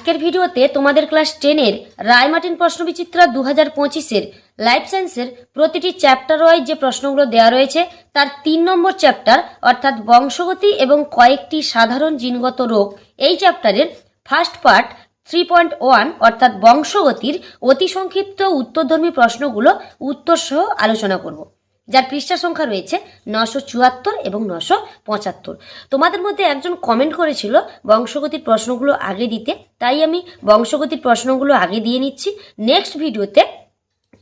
আজকের ভিডিওতে তোমাদের ক্লাস 10-এর রায়মার্টিন প্রশ্নবিচিত্রা 2025-এর লাইফ সায়েন্সের প্রতিটি চ্যাপ্টার ওয়াইজ যে প্রশ্নগুলো দেওয়া রয়েছে তার 3 নম্বর চ্যাপ্টার অর্থাৎ বংশগতি এবং কয়েকটি সাধারণ জিনগত রোগ, এই চ্যাপ্টারের ফার্স্ট পার্ট 3.1 অর্থাৎ বংশগতির অতি সংক্ষিপ্ত উত্তরধর্মী প্রশ্নগুলো উত্তর সহ আলোচনা করব, যার পৃষ্ঠা সংখ্যা রয়েছে 974 এবং 975। তোমাদের মধ্যে একজন কমেন্ট করেছিল বংশগতির প্রশ্নগুলো আগে দিতে, তাই আমি বংশগতির প্রশ্নগুলো আগে দিয়ে নিচ্ছি। নেক্সট ভিডিওতে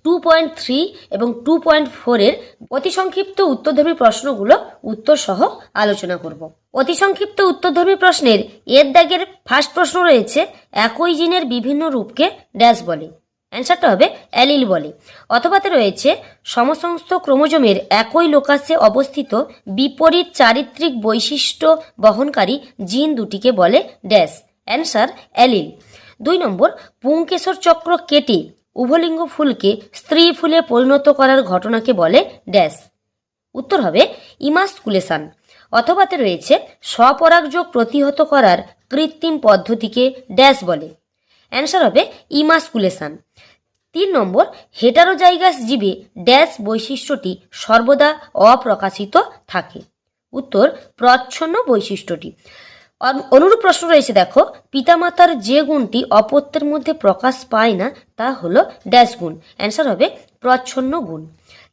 2.3 এবং 2.4-এর অতি সংক্ষিপ্ত উত্তরধর্মী প্রশ্নগুলো উত্তর সহ আলোচনা করব। অতি সংক্ষিপ্ত উত্তরধর্মী প্রশ্নের এর দাগের ফার্স্ট প্রশ্ন রয়েছে, একই জিনের বিভিন্ন রূপকে ড্যাশ বলে। অ্যান্সারটা হবে অ্যালিল বলে। অথবাতে রয়েছে, সমসমস্ত ক্রোমোজোমের একই লোকাসে অবস্থিত বিপরীত চারিত্রিক বৈশিষ্ট্য বহনকারী জিন দুটিকে বলে ড্যাশ। Answer allele. 2 নম্বর, পুংকেশর চক্র কেটে উভলিঙ্গ ফুলকে স্ত্রী ফুলে পরিণত করার ঘটনাকে বলে ড্যাশ। উত্তর হবে ইমাস্কুলেশন। অথবাতে রয়েছে, স্বপরাগযোগ প্রতিহত করার কৃত্রিম পদ্ধতিকে ড্যাশ বলে। অ্যান্সার হবে ইমাস্কুলেশন। 3 নম্বর, হেটারোজাইগাস জীবে ড্যাশ বৈশিষ্ট্যটি সর্বদা অপ্রকাশিত থাকে। উত্তর প্রচ্ছন্ন বৈশিষ্ট্যটি। অনুরূপ প্রশ্ন রয়েছে, দেখো, পিতামাতার যে গুণটি অপত্যের মধ্যে প্রকাশ পায় না তা হলো ড্যাশ গুণ। অ্যান্সার হবে প্রচ্ছন্ন গুণ।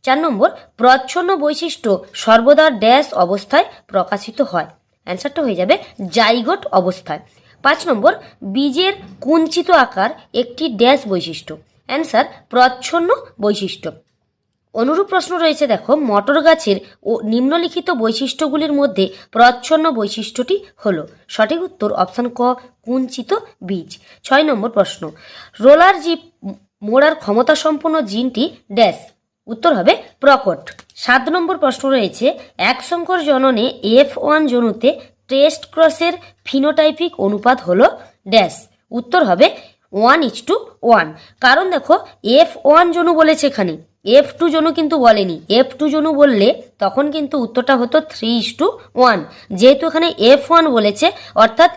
4 নম্বর, প্রচ্ছন্ন বৈশিষ্ট্য সর্বদা ড্যাশ অবস্থায় প্রকাশিত হয়। অ্যান্সারটা হয়ে যাবে জাইগোট অবস্থায়। 5 নম্বর, বীজের কুঞ্চিত আকার একটি ড্যাশ বৈশিষ্ট্য। অ্যান্সার প্রচ্ছন্ন বৈশিষ্ট্য। অনুরূপ প্রশ্ন রয়েছে, দেখো, মটর গাছের ও নিম্নলিখিত বৈশিষ্ট্যগুলির মধ্যে প্রচ্ছন্ন বৈশিষ্ট্যটি হলো। সঠিক উত্তর অপশান ক, কুঞ্চিত বীজ। 6 নম্বর প্রশ্ন, রোলার জীব মোড়ার ক্ষমতা সম্পন্ন জিনটি ড্যাশ। উত্তর হবে প্রকট। 7 নম্বর প্রশ্ন রয়েছে, এক সংকর জননে F1 জনুতে টেস্ট ক্রসের ফিনোটাইপিক অনুপাত হলো ড্যাশ। উত্তর হবে 1:1। কারণ দেখো, F1 জনু বলেছে এখানে, F2 জনু কিন্তু বলেনি। F2 জনু বললে তখন কিন্তু উত্তরটা হতো 3:1। যেহেতু এখানে F1 বলেছে, অর্থাৎ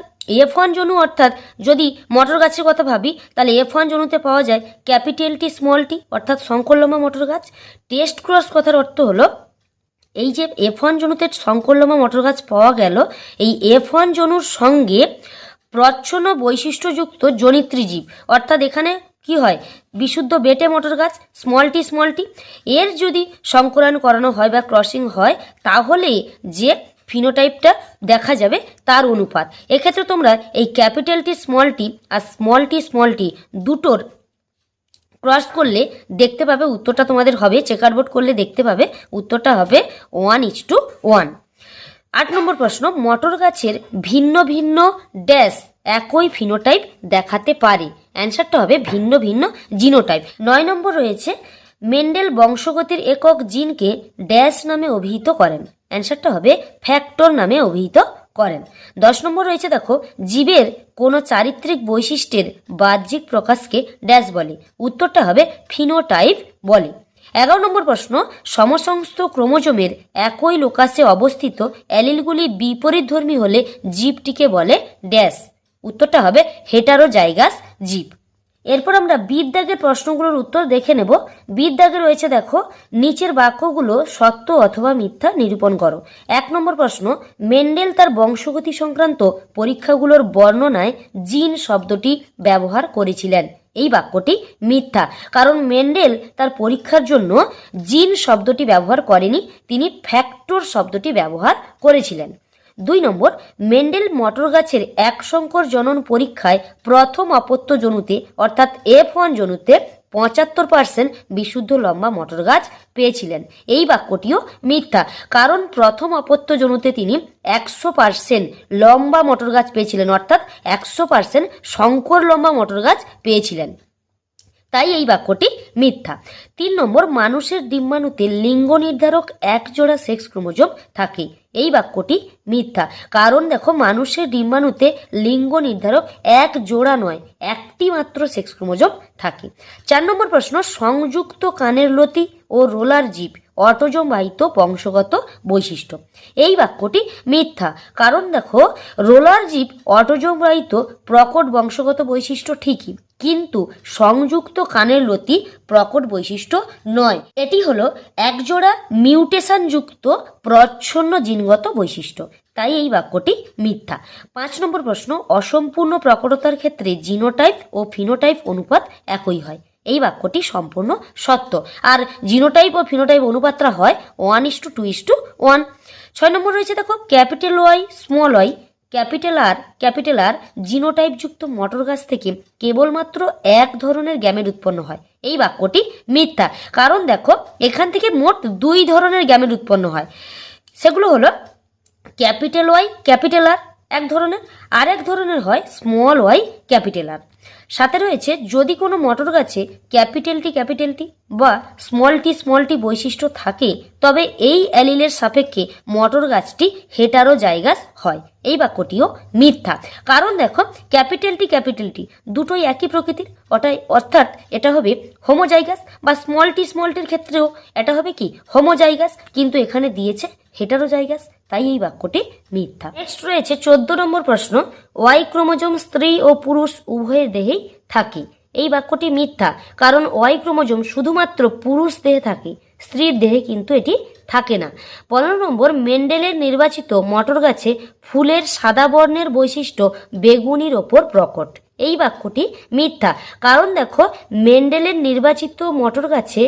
F1 জনু, অর্থাৎ যদি মটর গাছের কথা ভাবি তাহলে F1 জনুতে পাওয়া যায় ক্যাপিটাল টি স্মল টি, অর্থাৎ শঙ্করলম্বা মটর গাছ। টেস্ট ক্রস কথার অর্থ হলো, এই যে F1 জনুতে শঙ্করলম্বা মটর গাছ পাওয়া গেল, এই F1 জনুর সঙ্গে প্রচ্ছন্ন বৈশিষ্ট্যযুক্ত জনিত্রী জীব, অর্থাৎ এখানে কি হয়, বিশুদ্ধ বেটে মটর গাছ স্মল টি, এর যদি সংকরায়ন করানো হয় বা ক্রসিং হয়, তাহলে যে ফিনোটাইপটা দেখা যাবে তার অনুপাত। এক্ষেত্রে তোমরা এই ক্যাপিটাল টি আর স্মল টি দুটোর ক্রস করলে দেখতে পাবে উত্তরটা তোমাদের হবে, চেকারবোর্ড করলে দেখতে পাবে উত্তরটা হবে 1:1। 8 নম্বর প্রশ্ন, মটর গাছের ভিন্ন ভিন্ন ড্যাশ একই ফিনোটাইপ দেখাতে পারে। অ্যান্সারটা হবে ভিন্ন ভিন্ন জিনোটাইপ। 9 নম্বর রয়েছে, মেন্ডেল বংশগতির একক জিনকে ড্যাশ নামে অভিহিত করেন। অ্যান্সারটা হবে ফ্যাক্টর নামে অভিহিত করেন। 10 নম্বর রয়েছে, দেখো, জীবের কোনো চারিত্রিক বৈশিষ্ট্যের বাহ্যিক প্রকাশকে ড্যাশ বলে। উত্তরটা হবে ফিনোটাইপ বলে। 11 নম্বর প্রশ্ন, সমসমস্ত ক্রোমোজোমের একই লোকাসে অবস্থিত অ্যালিলগুলি বিপরীতধর্মী হলে জীবটিকে বলে ড্যাশ। উত্তরটা হবে হেটারোজাইগাস জীব। এরপর আমরা বিদ্যাগের প্রশ্নগুলোর উত্তর দেখে নেব। বিদ্যাগে রয়েছে, দেখো, নিচের বাক্যগুলো সত্য অথবা মিথ্যা নিরূপণ করো। 1 নম্বর প্রশ্ন, মেন্ডেল তার বংশগতি সংক্রান্ত পরীক্ষাগুলোর বর্ণনায় জিন শব্দটি ব্যবহার করেছিলেন। এই বাক্যটি মিথ্যা, কারণ মেন্ডেল তার পরীক্ষার জন্য জিন শব্দটি ব্যবহার করেনি, তিনি ফ্যাক্টর শব্দটি ব্যবহার করেছিলেন। 2 নম্বর, মেন্ডেল মটর গাছের এক সংকর জনন পরীক্ষায় প্রথম অপত্য জনুতে অর্থাৎ F1 জনুতে 75% বিশুদ্ধ লম্বা মটর গাছ পেয়েছিলেন। এই বাক্যটিও মিথ্যা, কারণ প্রথম অপত্য জনুতে তিনি 100% লম্বা মটর গাছ পেয়েছিলেন, অর্থাৎ 100% সংকর লম্বা মটর গাছ পেয়েছিলেন, তাই এই বাক্যটি মিথ্যা। 3 নম্বর, মানুষের ডিম্বাণুতে লিঙ্গ নির্ধারক এক জোড়া সেক্স ক্রোমোজোম থাকে। এই বাক্যটি মিথ্যা, কারণ দেখো মানুষের ডিম্বাণুতে লিঙ্গ নির্ধারক এক জোড়া নয়, একটি মাত্র সেক্স ক্রোমোজোম থাকে। 4 নম্বর প্রশ্ন, সংযুক্ত কানের লতি ও রোলার জিভ অটোজোম বাহিত বংশগত বৈশিষ্ট্য। এই বাক্যটি মিথ্যা, কারণ দেখো রোলার জিভ অটোজোম বাহিত প্রকট বংশগত বৈশিষ্ট্য ঠিকই, কিন্তু সংযুক্ত কানের লতি প্রকট বৈশিষ্ট্য নয়। এটি হলো একজোড়া মিউটেশন যুক্ত প্রচ্ছন্ন জিনগত বৈশিষ্ট্য, তাই এই বাক্যটি মিথ্যা। 5 নম্বর প্রশ্ন, অসম্পূর্ণ প্রকটতার ক্ষেত্রে জিনোটাইপ ও ফিনোটাইপ অনুপাত একই হয়। এই বাক্যটি সম্পূর্ণ সত্য, আর জিনোটাইপ ও ফিনোটাইপ অনুপাতটা হয় 1:2:1। 6 নম্বর রয়েছে দেখো, capital Y small Y capital আর জিনোটাইপ যুক্ত মটর গাছ থেকে কেবলমাত্র এক ধরনের গ্যামেট উৎপন্ন হয়। এই বাক্যটি মিথ্যা, কারণ দেখো এখান থেকে মোট 2 ধরনের গ্যামেট উৎপন্ন হয়। সেগুলো হলো ক্যাপিটাল ওয়াই ক্যাপিটাল আর এক ধরনের, আর এক ধরনের হয় স্মল ওয়াই ক্যাপিটাল আর। সাথে রয়েছে, যদি কোনো মটর গাছে ক্যাপিটাল টি বা স্মল টি বৈশিষ্ট্য থাকে, তবে এই অ্যালিলের সাপেক্ষে মটর গাছটি হেটারোজাইগাস হয়। এই বাক্যটিও মিথ্যা, কারণ দেখো ক্যাপিটাল টি দুটোই একই প্রকৃতির, অর্থাৎ এটা হবে হোমোজাইগাস, বা স্মল টির ক্ষেত্রেও এটা হবে কি হোমোজাইগাস, কিন্তু এখানে দিয়েছে হেটারোজাইগাস, তাই এই বাক্যটি মিথ্যা। নেক্সট রয়েছে 14 নম্বর প্রশ্ন, ওয়াই ক্রোমোজোম স্ত্রী ও পুরুষ উভয়ের দেহেই থাকে। এই বাক্যটি মিথ্যা, কারণ ওয়াই ক্রোমোজোম শুধুমাত্র পুরুষ দেহে থাকে, স্ত্রীর দেহে কিন্তু এটি থাকে না। 15 নম্বর, মেন্ডেলের নির্বাচিত মটর গাছে ফুলের সাদা বর্ণের বৈশিষ্ট্য বেগুনির ওপর প্রকট। এই বাক্যটি মিথ্যা, কারণ দেখো মেন্ডেলের নির্বাচিত মটর গাছে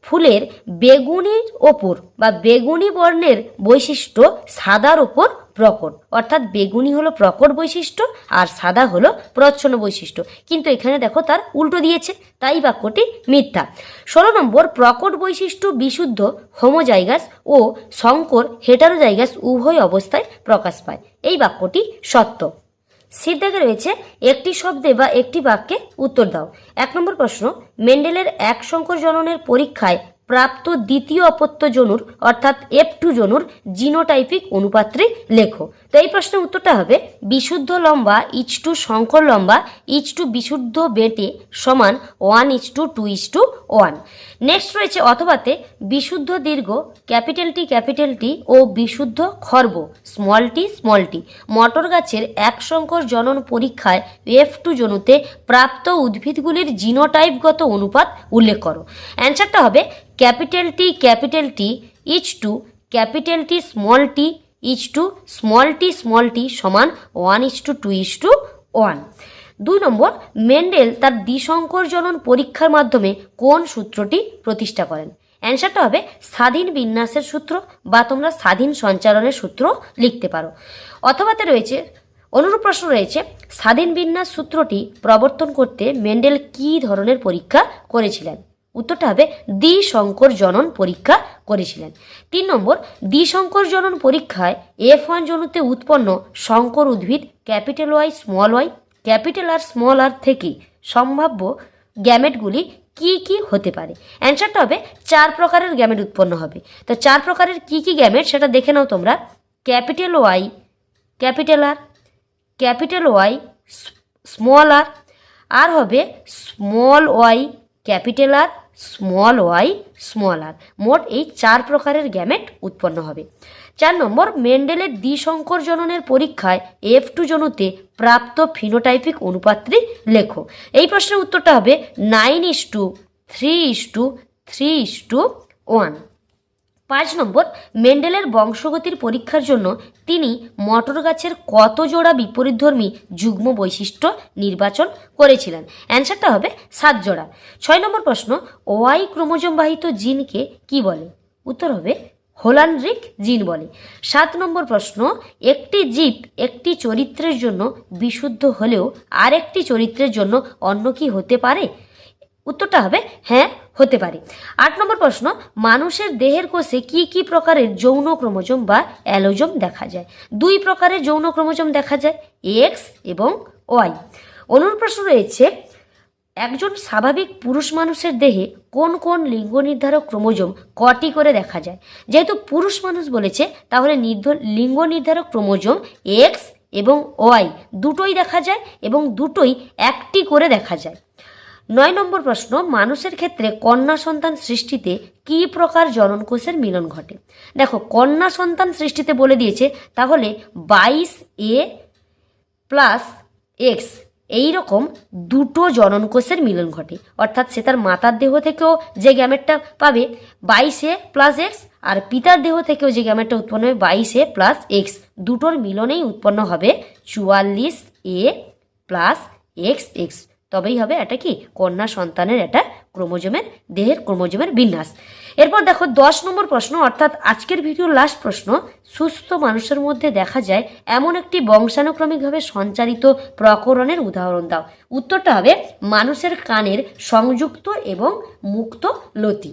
ফুলের বেগুনির ওপর বা বেগুনি বর্ণের বৈশিষ্ট্য সাদার ওপর প্রকট, অর্থাৎ বেগুনি হলো প্রকট বৈশিষ্ট্য আর সাদা হলো প্রচ্ছন্ন বৈশিষ্ট্য, কিন্তু এখানে দেখো তার উল্টো দিয়েছে, তাই বাক্যটি মিথ্যা। 16 নম্বর, প্রকট বৈশিষ্ট্য বিশুদ্ধ হোমোজাইগাস ও সংকর হেটারোজাইগাস উভয় অবস্থায় প্রকাশ পায়। এই বাক্যটি সত্য। সিদ্ধাকে রয়েছে, একটি শব্দে বা একটি বাক্যে উত্তর দাও। 1 নম্বর প্রশ্ন, মেন্ডেলের এক সংকর জননের পরীক্ষায় প্রাপ্ত দ্বিতীয় অপত্য জনুর অর্থাৎ F2 জনুর জিনোটাইপিক অনুপাত্রে লেখো। তো এই প্রশ্নের উত্তরটা হবে, বিশুদ্ধ লম্বা ইচ টু সংকর লম্বা ইচ টু বিশুদ্ধ বেটে সমান 1:2:1। নেক্সট রয়েছে অথবাতে, বিশুদ্ধ দীর্ঘ ক্যাপিটাল টি ও বিশুদ্ধ খর্ব স্মল টি মটর গাছের এক সংকর জনন পরীক্ষায় F2 জনুতে প্রাপ্ত উদ্ভিদগুলির জিনোটাইপগত অনুপাত উল্লেখ করো। অ্যান্সারটা হবে capital T is to capital T is to small T সমান 1:2:1। 2 নম্বর, মেন্ডেল তার দ্বিসংকর জনন পরীক্ষার মাধ্যমে কোন সূত্রটি প্রতিষ্ঠা করেন? অ্যান্সারটা হবে স্বাধীন বিন্যাসের সূত্র, বা তোমরা স্বাধীন সঞ্চালনের সূত্র লিখতে পারো। অথবাতে রয়েছে অনুরূপ প্রশ্ন রয়েছে, স্বাধীন বিন্যাস সূত্রটি প্রবর্তন করতে মেন্ডেল কী ধরনের পরীক্ষা করেছিলেন? উত্তরটা হবে দ্বিসংকর জনন পরীক্ষা করেছিলেন। 3 নম্বর, দ্বিসংকর জনন পরীক্ষায় F1 জনুতে উৎপন্ন সংকর উদ্ভিদ capital Y capital R small R থেকে সম্ভাব্য গ্যামেটগুলি কি কি হতে পারে? অ্যান্সারটা হবে 4 প্রকারের গ্যামেট উৎপন্ন হবে। তো 4 প্রকারের কি কি গ্যামেট সেটা দেখে নাও তোমরা। ক্যাপিটাল ওয়াই স্মল আর হবে small Y capital R small R. মোট এই 4 প্রকারের গ্যামেট উৎপন্ন হবে। 4 নম্বর, মেন্ডেলের দ্বিসংকর জননের পরীক্ষায় F2 জনুতে প্রাপ্ত ফিনোটাইপিক অনুপাত্রে লেখো। এই প্রশ্নের উত্তরটা হবে 9:3:3:1। 5 নম্বর, মেন্ডেলের বংশগতির পরীক্ষার জন্য তিনি মটর গাছের কত জোড়া বিপরীতধর্মী যুগ্ম বৈশিষ্ট্য নির্বাচন করেছিলেন? অ্যান্সারটা হবে 7 জোড়া। 6 নম্বর প্রশ্ন, ওয়াই ক্রোমোজোম বাহিত জিনকে কি বলে? উত্তর হবে হোলান্ড্রিক জিন বলে। 7 নম্বর প্রশ্ন, একটি জীব একটি চরিত্রের জন্য বিশুদ্ধ হলেও আরেকটি চরিত্রের জন্য অন্য কি হতে পারে? উত্তরটা হবে হ্যাঁ, হতে পারে। 8 নম্বর প্রশ্ন, মানুষের দেহের কোষে কি কি প্রকারের যৌন ক্রোমোজোম বা অ্যালোজোম দেখা যায়? 2 প্রকারের যৌন ক্রোমোজোম দেখা যায়, এক্স এবং ওয়াই। অনুরূপ প্রশ্ন রয়েছে, একজন স্বাভাবিক পুরুষ মানুষের দেহে কোন কোন লিঙ্গ নির্ধারক ক্রোমোজোম কটি করে দেখা যায়? যেহেতু পুরুষ মানুষ বলেছে, তাহলে লিঙ্গ নির্ধারক ক্রোমোজোম এক্স এবং ওয়াই দুটোই দেখা যায় এবং দুটোই একটি করে দেখা যায়। 9 নম্বর প্রশ্ন, মানুষের ক্ষেত্রে কন্যা সন্তান সৃষ্টিতে কি প্রকার জননকোষের মিলন ঘটে? দেখো, কন্যা সন্তান সৃষ্টিতে বলে দিয়েছে, তাহলে 22A প্লাস এক্স এইরকম দুটো জননকোষের মিলন ঘটে, অর্থাৎ সে তার মাতার দেহ থেকেও যে গ্যামেটটা পাবে 22A প্লাস এক্স, আর পিতার দেহ থেকেও যে গ্যামেটটা উৎপন্ন হবে 22A প্লাস এক্স, দুটোর মিলনেই উৎপন্ন হবে 44A প্লাস এক্স এক্স। তবেই হবে এটা কি কন্যা সন্তানের একটা ক্রোমোজোমের দেহের ক্রোমোজোমের বিন্যাস। এরপর দেখো 10 নম্বর প্রশ্ন, অর্থাৎ আজকের ভিডিওর লাস্ট প্রশ্ন, সুস্থ মানুষের মধ্যে দেখা যায় এমন একটি বংশানুক্রমিকভাবে সঞ্চারিত প্রকরণের উদাহরণ দাও। উত্তরটা হবে মানুষের কানের সংযুক্ত এবং মুক্ত লতি।